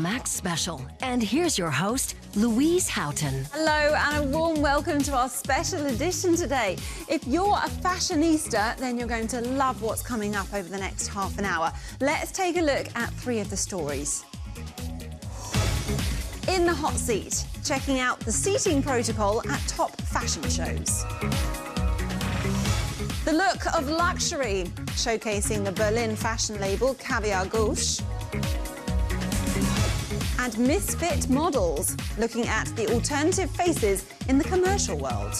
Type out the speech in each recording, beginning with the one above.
Euromaxx special. And here's your host, Louise Houghton. Hello and a warm welcome to our special edition today. If you're a fashionista, then you're going to love what's coming up over the next half an hour. Let's take a look at three of the stories. In the hot seat, checking out the seating protocol at top fashion shows. The look of luxury, showcasing the Berlin fashion label Caviar Gauche. And Misfit Models, looking at the alternative faces in the commercial world.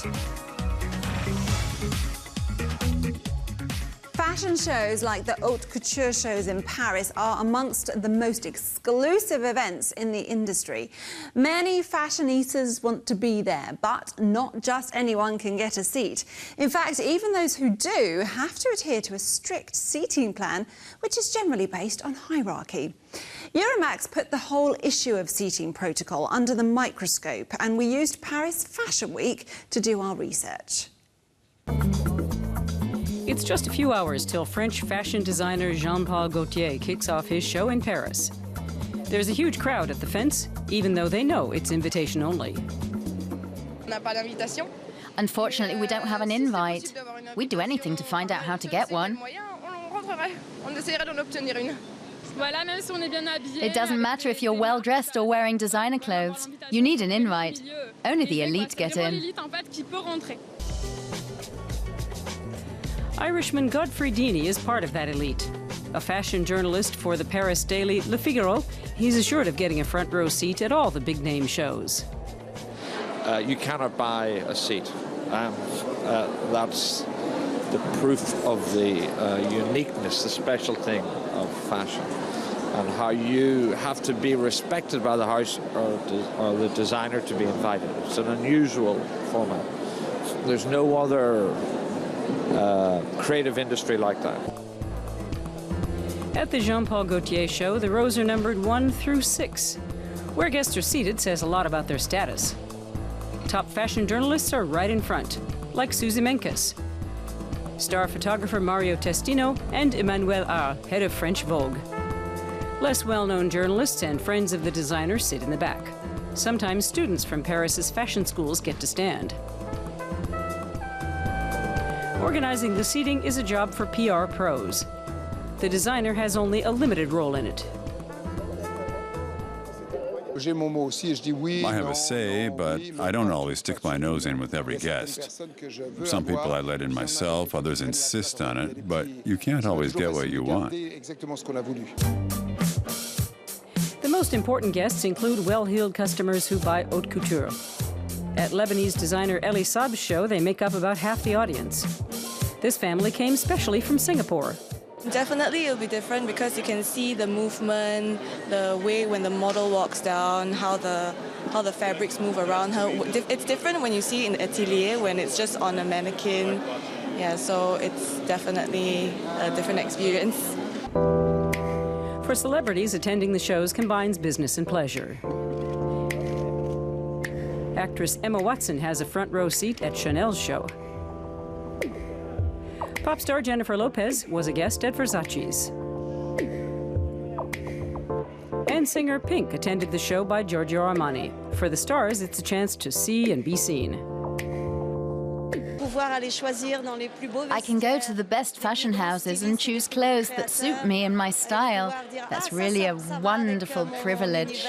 Fashion shows like the haute couture shows in Paris are amongst the most exclusive events in the industry. Many fashionistas want to be there, but not just anyone can get a seat. In fact, even those who do have to adhere to a strict seating plan, which is generally based on hierarchy. Euromaxx put the whole issue of seating protocol under the microscope, and we used Paris Fashion Week to do our research. It's just a few hours till French fashion designer Jean-Paul Gaultier kicks off his show in Paris. There's a huge crowd at the fence, even though they know it's invitation only. Unfortunately, we don't have an invite. We'd do anything to find out how to get one. It doesn't matter if you're well-dressed or wearing designer clothes. You need an invite. Only the elite get in. Irishman Godfrey Deeney is part of that elite. A fashion journalist for the Paris daily Le Figaro, he's assured of getting a front row seat at all the big-name shows. You cannot buy a seat. That's the proof of the uniqueness, the special thing of fashion, and how you have to be respected by the house or the designer to be invited. It's an unusual format. There's no other creative industry like that. At the Jean-Paul Gaultier show, the rows are numbered 1 through 6. Where guests are seated says a lot about their status. Top fashion journalists are right in front, like Suzy Menkes, star photographer Mario Testino, and Emmanuel R., head of French Vogue. Less well-known journalists and friends of the designer sit in the back. Sometimes students from Paris's fashion schools get to stand. Organizing the seating is a job for PR pros. The designer has only a limited role in it. I have a say, but I don't always stick my nose in with every guest. Some people I let in myself, others insist on it, but you can't always get what you want. The most important guests include well-heeled customers who buy haute couture. At Lebanese designer Elie Saab's show, they make up about half the audience. This family came specially from Singapore. Definitely it'll be different because you can see the movement, the way when the model walks down, how the fabrics move around her. It's different when you see it in atelier, when it's just on a mannequin. Yeah, so it's definitely a different experience. For celebrities, attending the shows combines business and pleasure. Actress Emma Watson has a front row seat at Chanel's show. Pop star Jennifer Lopez was a guest at Versace's. And singer Pink attended the show by Giorgio Armani. For the stars, it's a chance to see and be seen. I can go to the best fashion houses and choose clothes that suit me and my style. That's really a wonderful privilege.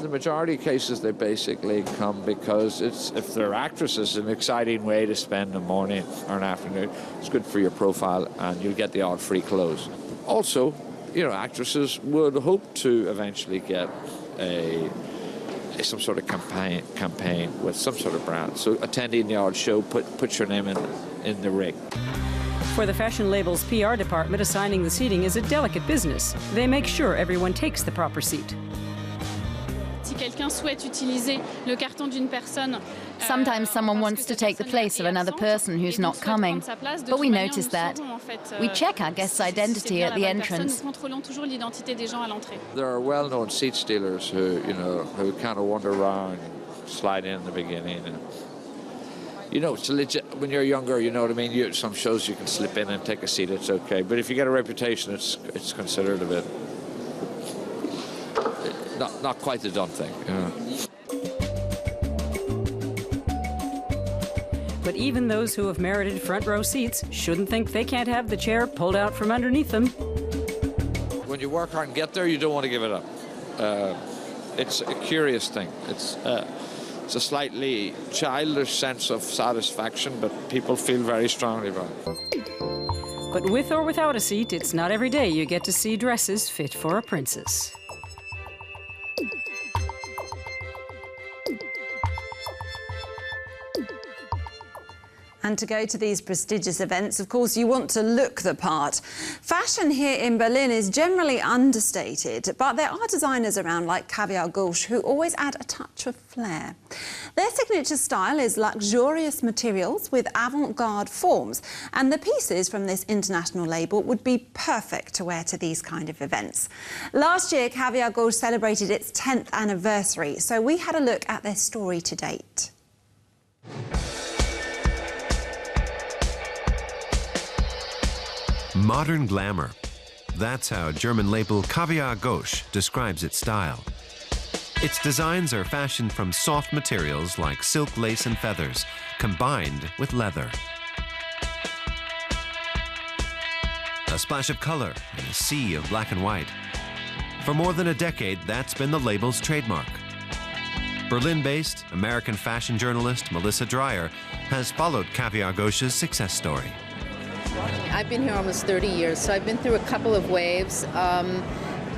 The majority of cases, they basically come because if they're actresses, an exciting way to spend a morning or an afternoon. It's good for your profile, and you'll get the odd free clothes. Also, you know, actresses would hope to eventually get some sort of campaign with some sort of brand. So attending the odd show puts your name in the ring. For the fashion label's PR department, assigning the seating is a delicate business. They make sure everyone takes the proper seat. Sometimes someone wants to take the place of another person who's not coming, but we notice that. We check our guest's identity at the entrance. There are well-known seat stealers who kind of wander around, slide in the beginning. you know, it's legit. When you're younger, you know what I mean. Some shows you can slip in and take a seat. It's okay. But if you get a reputation, it's considered a bit not quite the done thing. But even those who have merited front row seats shouldn't think they can't have the chair pulled out from underneath them. When you work hard and get there, you don't want to give it up. It's a curious thing. It's a slightly childish sense of satisfaction, but people feel very strongly about it. But with or without a seat, it's not every day you get to see dresses fit for a princess. And to go to these prestigious events, of course, you want to look the part. Fashion here in Berlin is generally understated, but there are designers around like Caviar Gauche who always add a touch of flair. Their signature style is luxurious materials with avant-garde forms, and the pieces from this international label would be perfect to wear to these kind of events. Last year, Caviar Gauche celebrated its 10th anniversary, so we had a look at their story to date. Modern glamour. That's how German label Caviar Gauche describes its style. Its designs are fashioned from soft materials like silk, lace, and feathers, combined with leather. A splash of color and a sea of black and white. For more than a decade, that's been the label's trademark. Berlin-based American fashion journalist Melissa Dreyer has followed Caviar Gauche's success story. I've been here almost 30 years, so I've been through a couple of waves.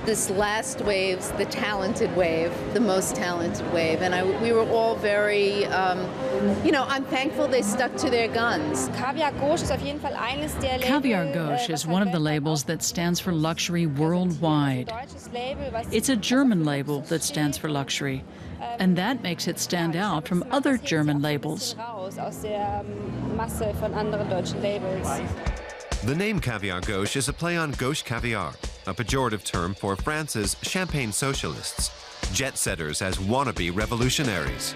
This last wave's the talented wave, the most talented wave, and we were all very, you know, I'm thankful they stuck to their guns. Caviar Gauche is one of the labels that stands for luxury worldwide. It's a German label that stands for luxury, and that makes it stand out from other German labels. The name Caviar Gauche is a play on gauche caviar, a pejorative term for France's champagne socialists, jet-setters as wannabe revolutionaries.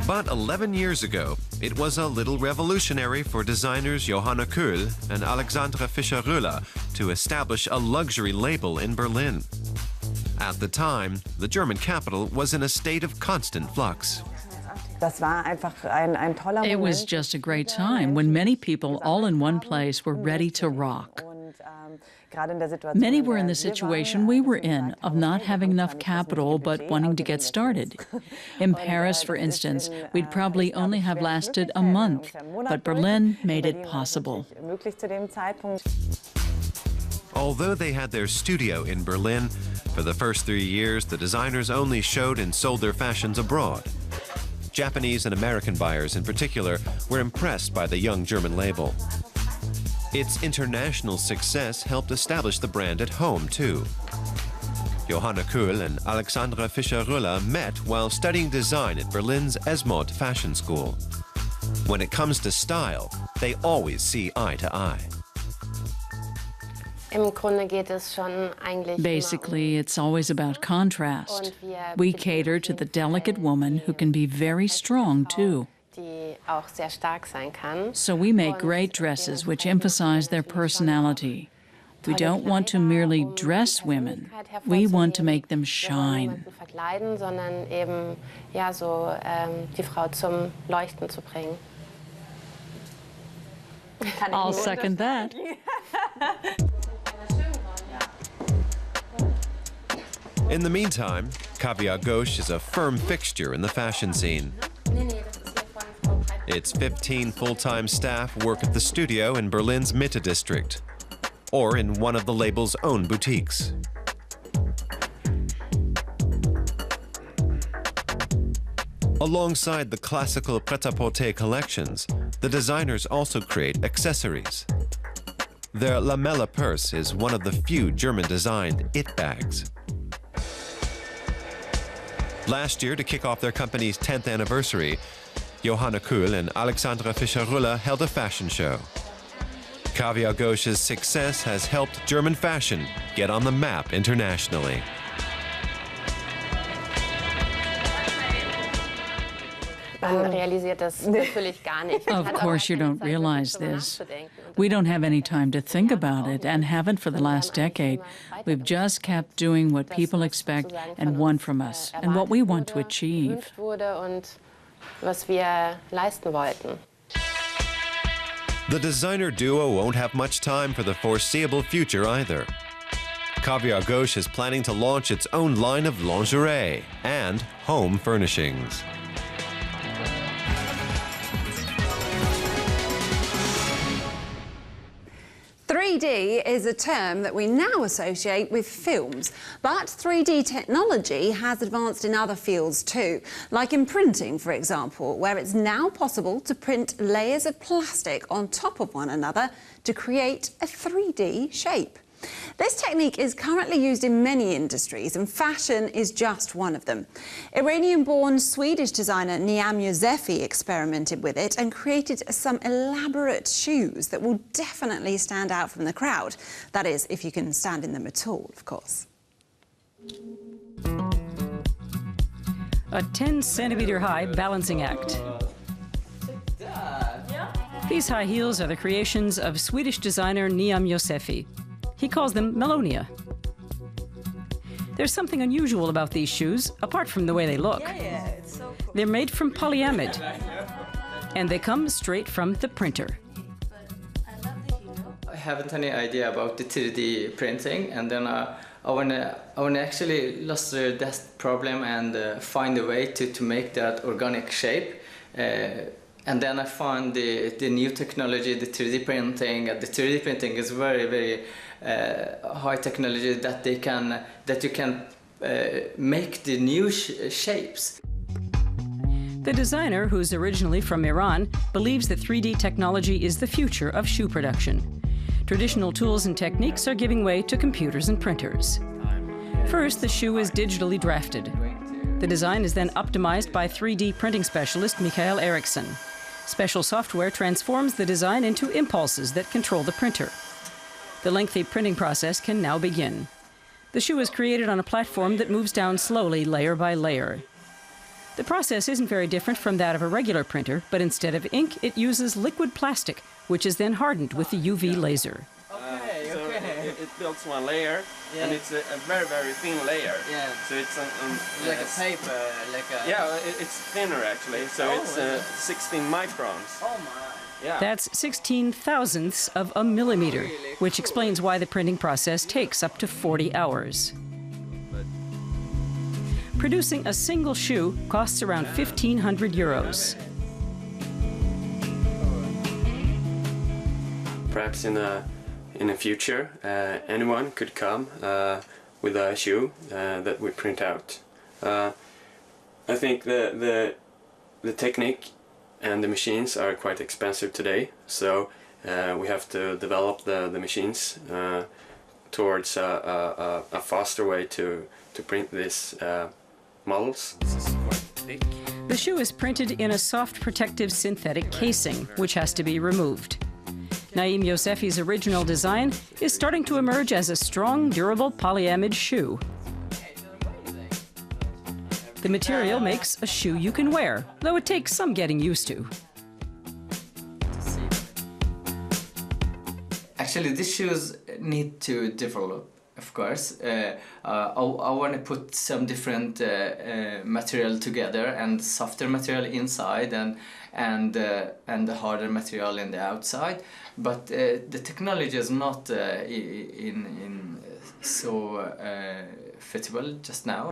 But 11 years ago, it was a little revolutionary for designers Johanna Köhl and Alexandra Fischer-Röller to establish a luxury label in Berlin. At the time, the German capital was in a state of constant flux. It was just a great time when many people all in one place were ready to rock. Many were in the situation we were in, of not having enough capital but wanting to get started. In Paris, for instance, we'd probably only have lasted a month, but Berlin made it possible. Although they had their studio in Berlin, for the first 3 years, the designers only showed and sold their fashions abroad. Japanese and American buyers in particular were impressed by the young German label. Its international success helped establish the brand at home, too. Johanna Köhl and Alexandra Fischer-Röller met while studying design at Berlin's Esmod Fashion School. When it comes to style, they always see eye to eye. Basically, it's always about contrast. We cater to the delicate woman who can be very strong, too. So we make great dresses which emphasize their personality. We don't want to merely dress women. We want to make them shine. I'll second that. In the meantime, Caviar Gauche is a firm fixture in the fashion scene. Its 15 full-time staff work at the studio in Berlin's Mitte district, or in one of the label's own boutiques. Alongside the classical pret-à-porter collections, the designers also create accessories. Their lamella purse is one of the few German-designed it bags. Last year, to kick off their company's 10th anniversary, Johanna Köhl and Alexandra Fischer-Röller held a fashion show. Caviar Gauche's success has helped German fashion get on the map internationally. Of course you don't realize this. We don't have any time to think about it, and haven't for the last decade. We've just kept doing what people expect and want from us, and what we want to achieve. The designer duo won't have much time for the foreseeable future either. Caviar Gauche is planning to launch its own line of lingerie and home furnishings. "3D is a term that we now associate with films, but 3D technology has advanced in other fields too, like in printing, for example, where it's now possible to print layers of plastic on top of one another to create a 3D shape. This technique is currently used in many industries, and fashion is just one of them. Iranian-born Swedish designer Niam Yosefi experimented with it and created some elaborate shoes that will definitely stand out from the crowd. That is, if you can stand in them at all, of course. A 10-centimeter-high balancing act. These high heels are the creations of Swedish designer Niam Yosefi. He calls them Melonia. There's something unusual about these shoes, apart from the way they look. It's so cool. They're made from polyamide, and they come straight from the printer. I haven't any idea about the 3D printing, and then I wanna actually lost that problem and find a way to make that organic shape. And then I found the new technology, the 3D printing. The 3D printing is very, very high technology that you can make the new shapes. The designer, who's originally from Iran, believes that 3D technology is the future of shoe production. Traditional tools and techniques are giving way to computers and printers. First, the shoe is digitally drafted. The design is then optimized by 3D printing specialist Mikael Eriksson. Special software transforms the design into impulses that control the printer. The lengthy printing process can now begin. The shoe is created on a platform that moves down slowly, layer by layer. The process isn't very different from that of a regular printer, but instead of ink, it uses liquid plastic, which is then hardened with the UV laser. It builds one layer, and it's a very, very thin layer. Yeah. So it's like a paper, like a... Yeah, it's thinner actually. So it's 16 microns. Oh my. Yeah. That's 16,000ths of a millimeter, which explains why the printing process takes up to 40 hours. Producing a single shoe costs around 1,500 euros. Perhaps in the future, anyone could come with a shoe that we print out. I think the technique and the machines are quite expensive today, so we have to develop the machines towards a faster way to print these models. This is quite thick. The shoe is printed in a soft protective synthetic casing, which has to be removed. Niam Yosefi's original design is starting to emerge as a strong, durable polyamide shoe. The material makes a shoe you can wear, though it takes some getting used to. Actually, these shoes need to develop, of course. I want to put some different material together, and softer material inside and the harder material in the outside. But the technology is not so fitable just now.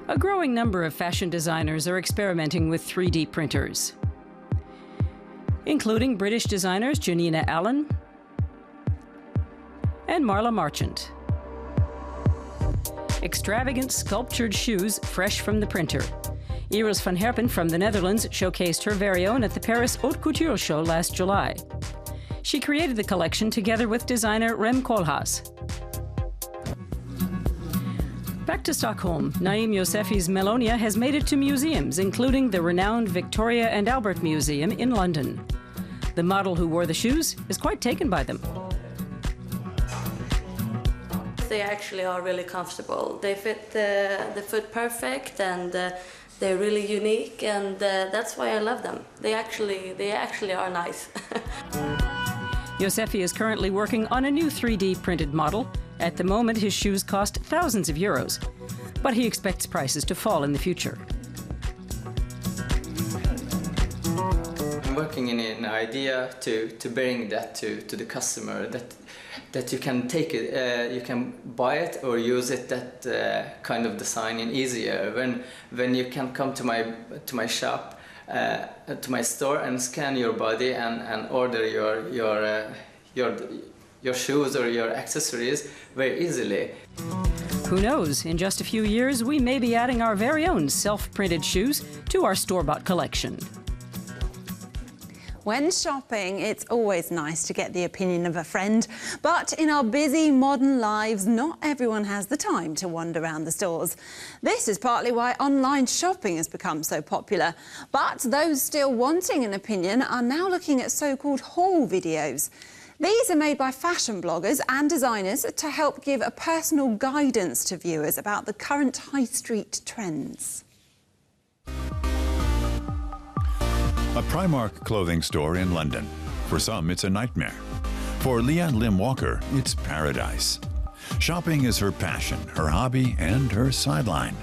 A growing number of fashion designers are experimenting with 3D printers, including British designers Janina Allen and Marla Marchant. Extravagant sculptured shoes fresh from the printer. Iris van Herpen from the Netherlands showcased her very own at the Paris Haute Couture show last July. She created the collection together with designer Rem Koolhaas. Back to Stockholm, Niam Yosefi's Melonia has made it to museums, including the renowned Victoria and Albert Museum in London. The model who wore the shoes is quite taken by them. They actually are really comfortable. They fit the foot perfect, and They're really unique, and that's why I love them. They actually are nice. Yosefi is currently working on a new 3D printed model. At the moment, his shoes cost thousands of euros, but he expects prices to fall in the future. I'm working in an idea to bring that to the customer, that you can take it, you can buy it or use it, that kind of design in easier. When you can come to my shop, to my store, and scan your body and order your shoes or your accessories very easily. Who knows, in just a few years, we may be adding our very own self-printed shoes to our store-bought collection. When shopping, it's always nice to get the opinion of a friend. But in our busy modern lives, not everyone has the time to wander around the stores. This is partly why online shopping has become so popular. But those still wanting an opinion are now looking at so-called haul videos. These are made by fashion bloggers and designers to help give a personal guidance to viewers about the current high street trends. A Primark clothing store in London. For some, it's a nightmare. For Leanne Lim Walker, it's paradise. Shopping is her passion, her hobby, and her sideline.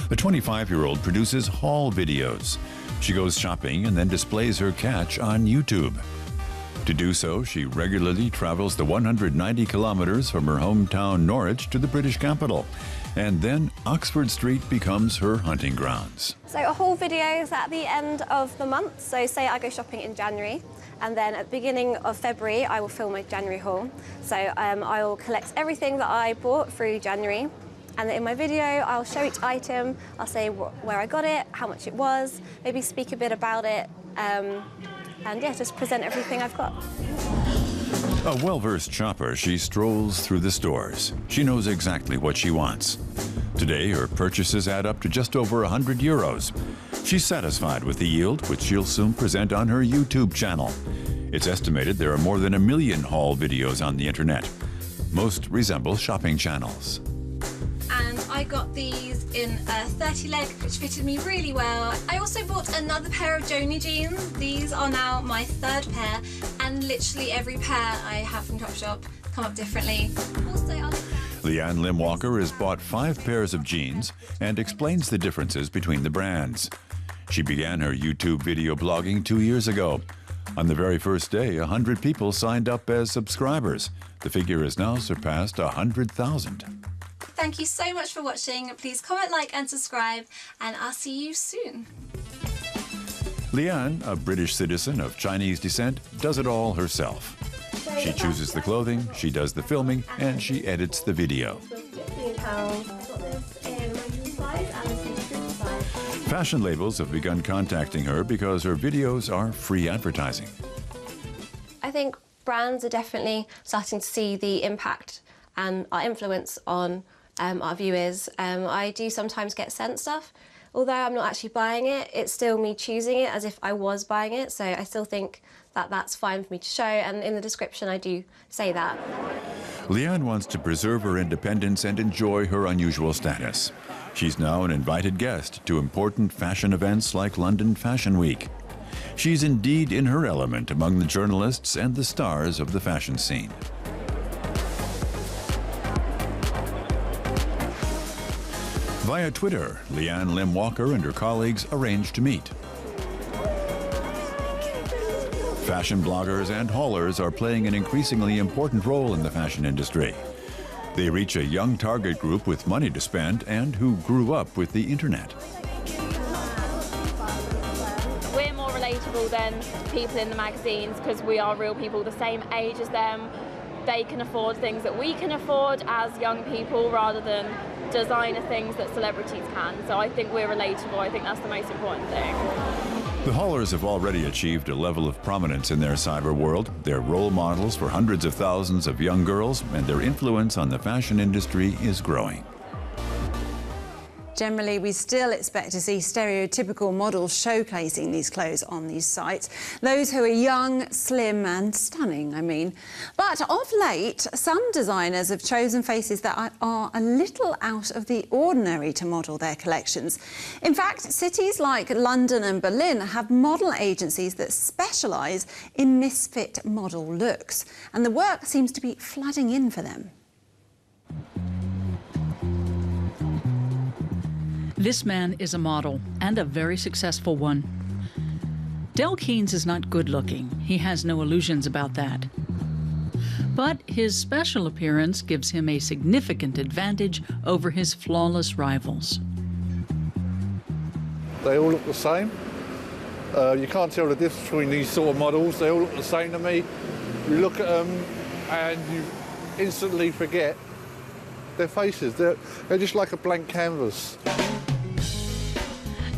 The 25-year-old produces haul videos. She goes shopping and then displays her catch on YouTube. To do so, she regularly travels the 190 kilometers from her hometown Norwich to the British capital. And then Oxford Street becomes her hunting grounds. So a haul video is at the end of the month. So say I go shopping in January, and then at the beginning of February, I will film my January haul. So I will collect everything that I bought through January. And then in my video, I'll show each item. I'll say where I got it, how much it was, maybe speak a bit about it. And yeah, just present everything I've got. A well-versed shopper, she strolls through the stores. She knows exactly what she wants. Today, her purchases add up to just over 100 euros. She's satisfied with the yield, which she'll soon present on her YouTube channel. It's estimated there are more than 1 million haul videos on the internet. Most resemble shopping channels. And I got these in a 30 leg, which fitted me really well. I also bought another pair of Joni jeans. These are now my 3rd pair, and literally every pair I have from Topshop come up differently. Also, Leanne Lim Walker has bought 5 pairs of jeans and explains the differences between the brands. She began her YouTube video blogging 2 years ago. On the very first day, 100 people signed up as subscribers. The figure has now surpassed 100,000. Thank you so much for watching. Please comment, like and subscribe, and I'll see you soon. Leanne, a British citizen of Chinese descent, does it all herself. She chooses the clothing, she does the filming, and she edits the video. Fashion labels have begun contacting her because her videos are free advertising. I think brands are definitely starting to see the impact and our influence on our viewers. I do sometimes get sent stuff. Although I'm not actually buying it, it's still me choosing it as if I was buying it. So I still think that that's fine for me to show. And in the description, I do say that. Leanne wants to preserve her independence and enjoy her unusual status. She's now an invited guest to important fashion events like London Fashion Week. She's indeed in her element among the journalists and the stars of the fashion scene. Via Twitter, Leanne Lim Walker and her colleagues arranged to meet. Fashion bloggers and haulers are playing an increasingly important role in the fashion industry. They reach a young target group with money to spend and who grew up with the internet. We're more relatable than people in the magazines because we are real people the same age as them. They can afford things that we can afford as young people rather than designer things that celebrities can. So I think we're relatable. I think that's the most important thing. The haulers have already achieved a level of prominence in their cyber world. They're role models for hundreds of thousands of young girls, and their influence on the fashion industry is growing. Generally, we still expect to see stereotypical models showcasing these clothes on these sites. Those who are young, slim and stunning, I mean. But of late, some designers have chosen faces that are a little out of the ordinary to model their collections. In fact, cities like London and Berlin have model agencies that specialise in misfit model looks. And the work seems to be flooding in for them. This man is a model, and a very successful one. Del Keynes is not good-looking. He has no illusions about that. But his special appearance gives him a significant advantage over his flawless rivals. They all look the same. You can't tell the difference between these sort of models. They all look the same to me. You look at them and you instantly forget their faces. They're just like a blank canvas.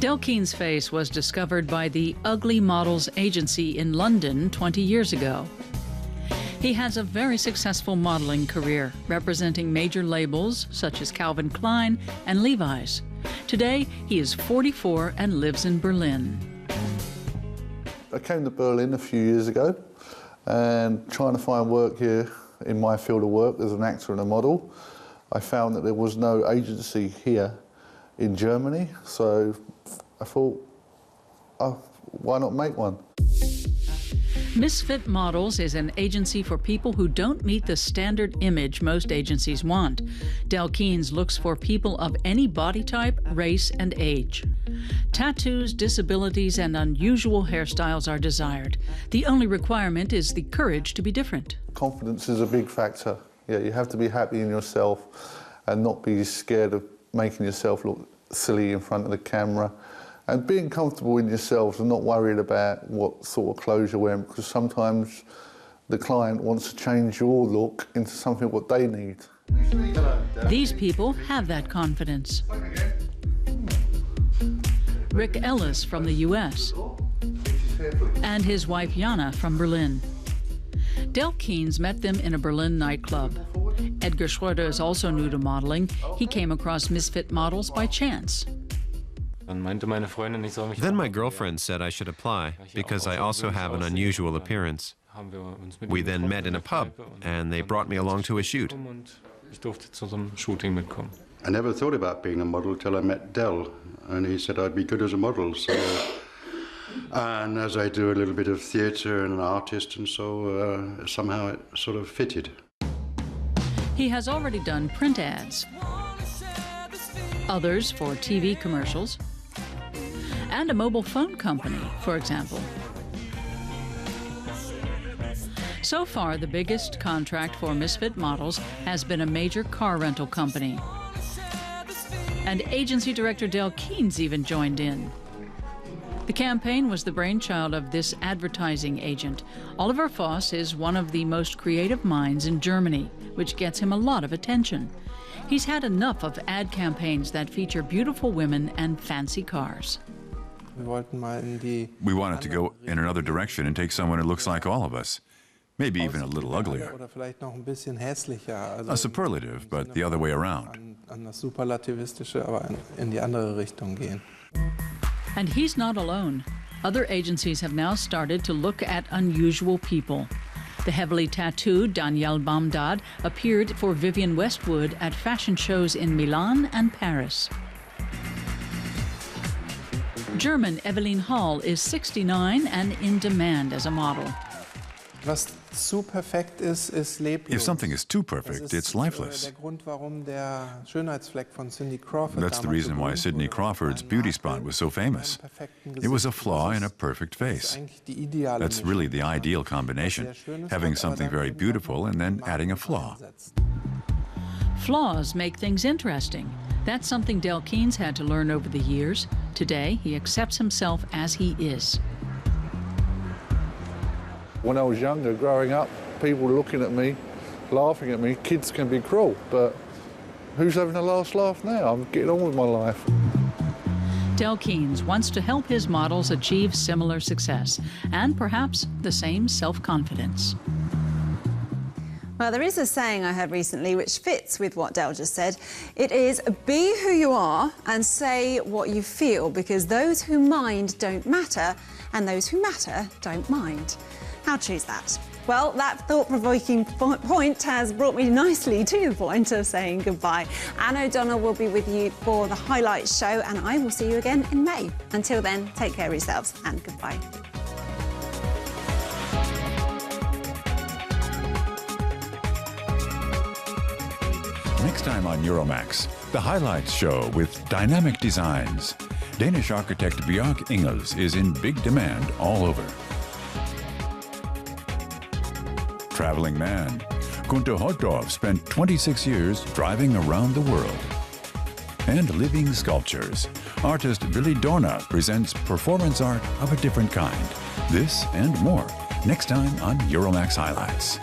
Del Keynes' face was discovered by the Ugly Models agency in London 20 years ago. He has a very successful modeling career, representing major labels such as Calvin Klein and Levi's. Today, he is 44 and lives in Berlin. I came to Berlin a few years ago and trying to find work here in my field of work as an actor and a model. I found that there was no agency here in Germany, so I thought, oh, why not make one? Misfit Models is an agency for people who don't meet the standard image most agencies want. Del Keynes looks for people of any body type, race, and age. Tattoos, disabilities, and unusual hairstyles are desired. The only requirement is the courage to be different. Confidence is a big factor. Yeah, you have to be happy in yourself and not be scared of making yourself look silly in front of the camera. And being comfortable in yourselves and not worried about what sort of clothes you're wearing, because sometimes the client wants to change your look into something what they need. These people have that confidence. Rick Ellis from the US, and his wife Jana from Berlin. Del Keynes met them in a Berlin nightclub. Edgar Schroeder is also new to modeling. He came across Misfit Models by chance. Then my girlfriend said I should apply, because I also have an unusual appearance. We then met in a pub, and they brought me along to a shoot. I never thought about being a model till I met Del, and he said I'd be good as a model. So, and as I do a little bit of theatre and an artist, and so somehow it sort of fitted. He has already done print ads, others for TV commercials, and a mobile phone company, for example. So far, the biggest contract for Misfit Models has been a major car rental company. And agency director Del Keynes even joined in. The campaign was the brainchild of this advertising agent. Oliver Voss is one of the most creative minds in Germany, which gets him a lot of attention. He's had enough of ad campaigns that feature beautiful women and fancy cars. We wanted to go in another direction and take someone who looks like all of us. Maybe even a little uglier. A superlative, but the other way around. And he's not alone. Other agencies have now started to look at unusual people. The heavily tattooed Danielle Baumdad appeared for Vivienne Westwood at fashion shows in Milan and Paris. German Evelyn Hall is 69 and in demand as a model. If something is too perfect, it's lifeless. That's the reason why Cindy Crawford's beauty spot was so famous. It was a flaw in a perfect face. That's really the ideal combination, having something very beautiful and then adding a flaw. Flaws make things interesting. That's something Del Keynes had to learn over the years. Today, he accepts himself as he is. When I was younger, growing up, people looking at me, laughing at me. Kids can be cruel, but who's having the last laugh now? I'm getting on with my life. Del Keynes wants to help his models achieve similar success and perhaps the same self-confidence. Well, there is a saying I heard recently which fits with what Del just said. It is, be who you are and say what you feel, because those who mind don't matter and those who matter don't mind. How true is that? Well, that thought-provoking point has brought me nicely to the point of saying goodbye. Anne O'Donnell will be with you for the highlights show, and I will see you again in May. Until then, take care of yourselves and goodbye. Next time on Euromaxx, the highlights show with dynamic designs. Danish architect Bjarke Ingels is in big demand all over. Traveling man, Gunther Holtorf spent 26 years driving around the world. And living sculptures. Artist Willi Dorner presents performance art of a different kind. This and more, next time on Euromaxx Highlights.